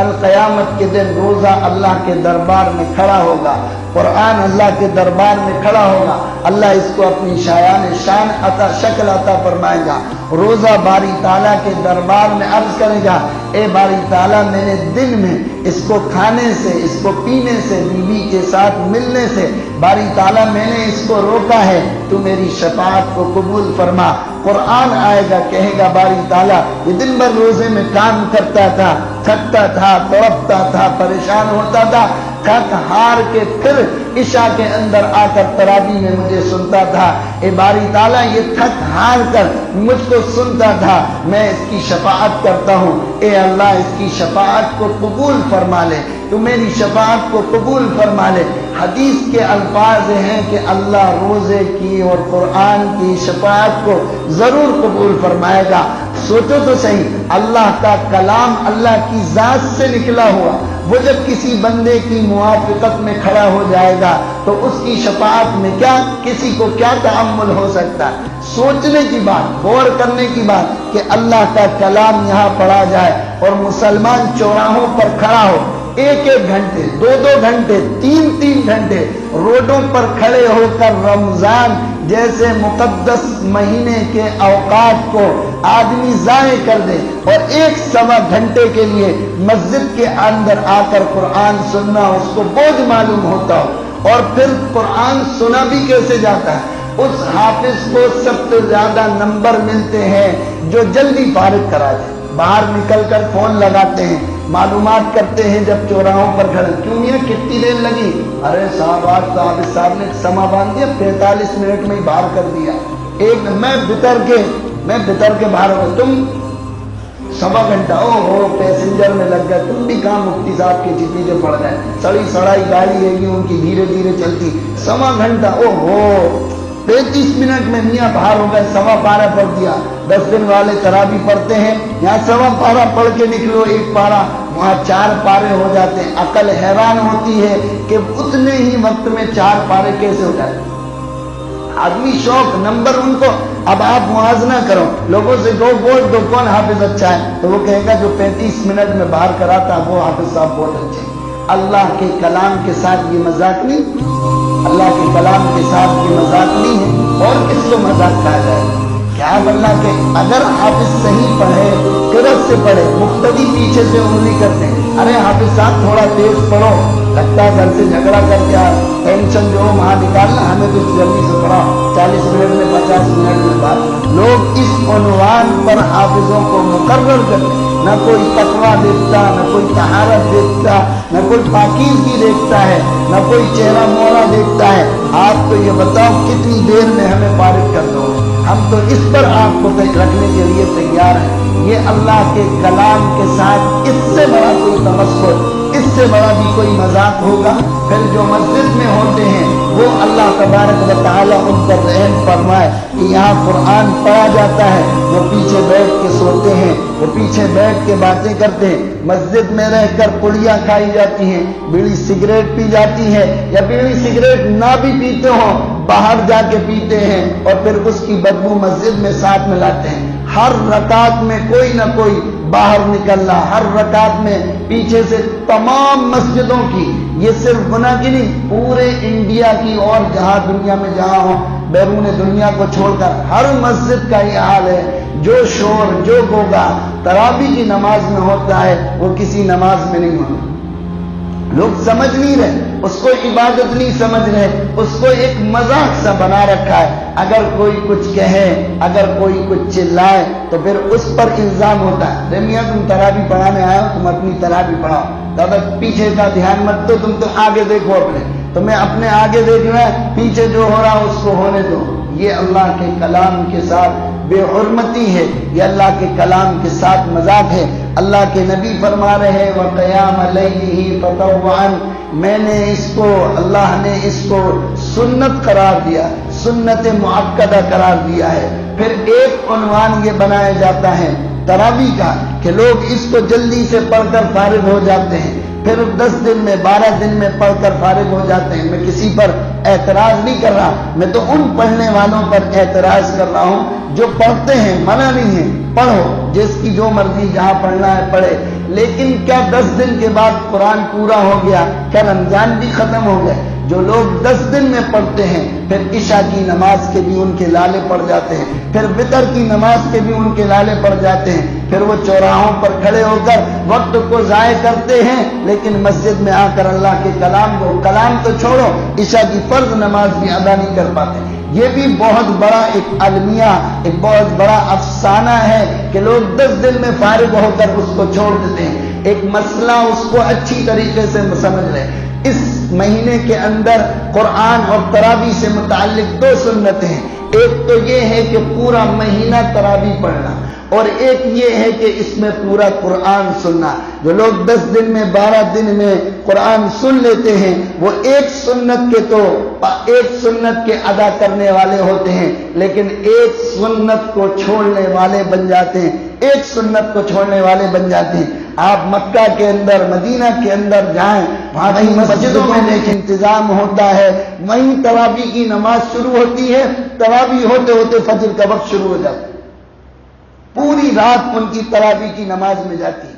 کل قیامت کے دن روزہ اللہ کے دربار میں کھڑا ہوگا، قرآن اللہ کے دربار میں کھڑا ہوگا، اللہ اس کو اپنی شان شکل عطا فرمائے گا۔ روزہ باری تعالیٰ کے دربار میں عرض کرے گا، اے باری تعالیٰ میں نے دن میں اس کو کھانے سے، اس کو پینے سے، بیوی کے ساتھ ملنے سے باری تعالیٰ میں نے اس کو روکا ہے، تو میری شفاعت کو قبول فرما۔ قرآن آئے گا، کہے گا باری تعالیٰ یہ دن بھر روزے میں کام کرتا تھا، تھکتا تھا، تڑپتا تھا، پریشان ہوتا تھا، تھک ہار کے پھر عشاء کے اندر آ کر تراویح میں مجھے سنتا تھا، اے باری تعالیٰ یہ تھک ہار کر مجھ کو سنتا تھا، میں اس کی شفاعت کرتا ہوں، اے اللہ اس کی شفاعت کو قبول فرما لے، تو میری شفاعت کو قبول فرما لے۔ حدیث کے الفاظ ہیں کہ اللہ روزے کی اور قرآن کی شفاعت کو ضرور قبول فرمائے گا۔ سوچو تو صحیح، اللہ کا کلام اللہ کی ذات سے نکلا ہوا وہ جب کسی بندے کی موافقت میں کھڑا ہو جائے گا تو اس کی شفاعت میں کیا کسی کو کیا تحمل ہو سکتا ہے؟ سوچنے کی بات، غور کرنے کی بات کہ اللہ کا کلام یہاں پڑھا جائے اور مسلمان چوراہوں پر کھڑا ہو، ایک ایک گھنٹے، دو دو گھنٹے، تین تین گھنٹے روڈوں پر کھڑے ہو کر رمضان جیسے مقدس مہینے کے اوقات کو آدمی ضائع کر دے اور ایک سوا گھنٹے کے لیے مسجد کے اندر آ کر قرآن سننا اس کو بوجھ معلوم ہوتا ہو، اور پھر قرآن سنا بھی کیسے جاتا ہے؟ اس حافظ کو سب سے زیادہ نمبر ملتے ہیں جو جلدی فارغ کرا دے، باہر نکل کر فون لگاتے ہیں، معلومات کرتے ہیں، جب چوراہوں پر کھڑے کیوں یہ کتنی دیر لگی؟ ارے صاحب آج حافظ صاحب نے سما باندھ دیا، 45 منٹ میں ہی باہر کر دیا، میں بتر کے باہر ہو، تم سوا گھنٹہ او پیسنجر میں لگ گئے، تم بھی کہاں مفتی صاحب کی چیزیں پڑ گئے، سڑی سڑائی گاڑی ہے ان کی دھیرے دھیرے چلتی، سوا گھنٹہ 35 منٹ میں میاں باہر ہو گئے، سوا پارہ پڑھ دیا۔ 10 دن والے تراویح پڑھتے ہیں، یہاں سوا پارہ پڑھ کے نکلو، ایک پارہ وہاں 4 پارے ہو جاتے ہیں۔ عقل حیران ہوتی ہے کہ اتنے ہی وقت میں 4 پارے کیسے ہو جاتے ہیں۔ آدمی شوق نمبر ان کو، اب آپ موازنہ کرو، لوگوں سے ووٹ دو کون حافظ اچھا ہے، تو وہ کہے گا جو 35 منٹ میں باہر کراتا وہ حافظ صاحب بہت اچھے۔ اللہ کے کلام کے ساتھ یہ مذاق نہیں، اللہ کے کلام کے ساتھ یہ مذاق نہیں ہے، اور کس کو مذاق کہا جائے؟ کیا اللہ کے اگر حافظ صحیح پڑھے، قرأت سے پڑھے، مقتدی پیچھے سے انگلی کرتے ہیں، ارے حافظ صاحب تھوڑا تیز پڑھو، لگتا ہے گھر سے جھگڑا کر کے ٹینشن جو ہو وہاں نکالنا، ہمیں تو جلدی سے پڑھا، 40 منٹ میں 50 منٹ میں بات۔ لوگ اس عنوان پر حافظوں کو مقرر کرتے ہیں، نہ کوئی تقویٰ دیکھتا، نہ کوئی طہارت دیکھتا، نہ کوئی پاکیزگی دیکھتا ہے، نہ کوئی چہرہ موڑا دیکھتا ہے۔ آپ تو یہ بتاؤ کتنی دیر میں ہمیں فارغ کر دو، ہم تو اس پر آپ کو رکھنے کے لیے تیار ہیں۔ یہ اللہ کے کلام کے ساتھ اس سے بڑا کوئی تمسخر، اس سے بڑا بھی کوئی مذاق ہوگا؟ پھر جو مسجد میں ہوتے ہیں وہ اللہ تبارک و تعالیٰ ان پر رحم فرمائے کہ یہاں قرآن پڑھا جاتا ہے، وہ پیچھے بیٹھ کے سوتے ہیں، وہ پیچھے بیٹھ کے باتیں کرتے ہیں، مسجد میں رہ کر پڑیاں کھائی جاتی ہیں، بیڑی سگریٹ پی جاتی ہے، یا بیڑی سگریٹ نہ بھی پیتے ہوں باہر جا کے پیتے ہیں اور پھر اس کی بدبو مسجد میں ساتھ ملاتے ہیں۔ ہر رکعت میں کوئی نہ کوئی باہر نکلنا، ہر رکعت میں پیچھے سے تمام مسجدوں کی، یہ صرف گناہ کی نہیں، پورے انڈیا کی اور جہاں دنیا میں جہاں ہو، بیرون دنیا کو چھوڑ کر ہر مسجد کا یہ حال ہے۔ جو شور، جو گوگا تراویح کی نماز میں ہوتا ہے وہ کسی نماز میں نہیں ہوتا۔ لوگ سمجھ نہیں رہے، اس کو عبادت نہیں سمجھ رہے، اس کو ایک مذاق سا بنا رکھا ہے۔ اگر کوئی کچھ کہے، اگر کوئی کچھ چلائے تو پھر اس پر الزام ہوتا ہے، میاں تم تراویح پڑھانے آئے ہو، تم اپنی تراویح پڑھاؤ، دادا پیچھے کا دھیان مت دو، تم تو آگے دیکھو، تمہیں اپنے آگے دیکھنا ہے، پیچھے جو ہو رہا اس کو ہونے دو۔ یہ اللہ کے کلام کے ساتھ بے حرمتی ہے، یہ اللہ کے کلام کے ساتھ مذاق ہے۔ اللہ کے نبی فرما رہے ہیں وَقِيَامَ لَيْلِهِ فَطَوْعًا، میں نے اس کو، اللہ نے اس کو سنت قرار دیا، سنت مؤکدہ قرار دیا ہے۔ پھر ایک عنوان یہ بنایا جاتا ہے تراویح کا کہ لوگ اس کو جلدی سے پڑھ کر فارغ ہو جاتے ہیں، پھر 10 دن میں 12 دن میں پڑھ کر فارغ ہو جاتے ہیں۔ میں کسی پر اعتراض نہیں کر رہا، میں تو ان پڑھنے والوں پر اعتراض کر رہا ہوں جو پڑھتے ہیں، منع نہیں ہے، پڑھو جس کی جو مرضی جہاں پڑھنا ہے پڑھے. لیکن کیا 10 دن کے بعد قرآن پورا ہو گیا؟ کیا رمضان بھی ختم ہو گئے؟ جو لوگ 10 دن میں پڑھتے ہیں پھر عشاء کی نماز کے بھی ان کے لالے پڑ جاتے ہیں، پھر وتر کی نماز کے بھی ان کے لالے پڑ جاتے ہیں، پھر وہ چوراہوں پر کھڑے ہو کر وقت کو ضائع کرتے ہیں، لیکن مسجد میں آ کر اللہ کے کلام تو چھوڑو، عشاء کی فرض نماز بھی ادا نہیں کر پاتے. یہ بھی بہت بڑا ایک المیہ، ایک بہت بڑا افسانہ ہے کہ لوگ 10 دن میں فارغ ہو کر اس کو چھوڑ دیتے ہیں. ایک مسئلہ اس کو اچھی طریقے سے سمجھ لیں. اس مہینے کے اندر قرآن اور تراویح سے متعلق 2 سنتیں ہیں. ایک تو یہ ہے کہ پورا مہینہ تراویح پڑھنا، اور ایک یہ ہے کہ اس میں پورا قرآن سننا. جو لوگ 10 دن میں 12 دن میں قرآن سن لیتے ہیں وہ ایک سنت کے ادا کرنے والے ہوتے ہیں، لیکن ایک سنت کو چھوڑنے والے بن جاتے ہیں. ایک سنت کو چھوڑنے والے بن جاتے ہیں. آپ مکہ کے اندر، مدینہ کے اندر جائیں، وہاں کی مسجدوں میں دیکھیں انتظام ہوتا ہے، وہیں تراویح کی نماز شروع ہوتی ہے، تراویح ہوتے ہوتے فجر کا وقت شروع ہو جاتا ہے. پوری رات ان کی تراویح کی نماز میں جاتی ہے.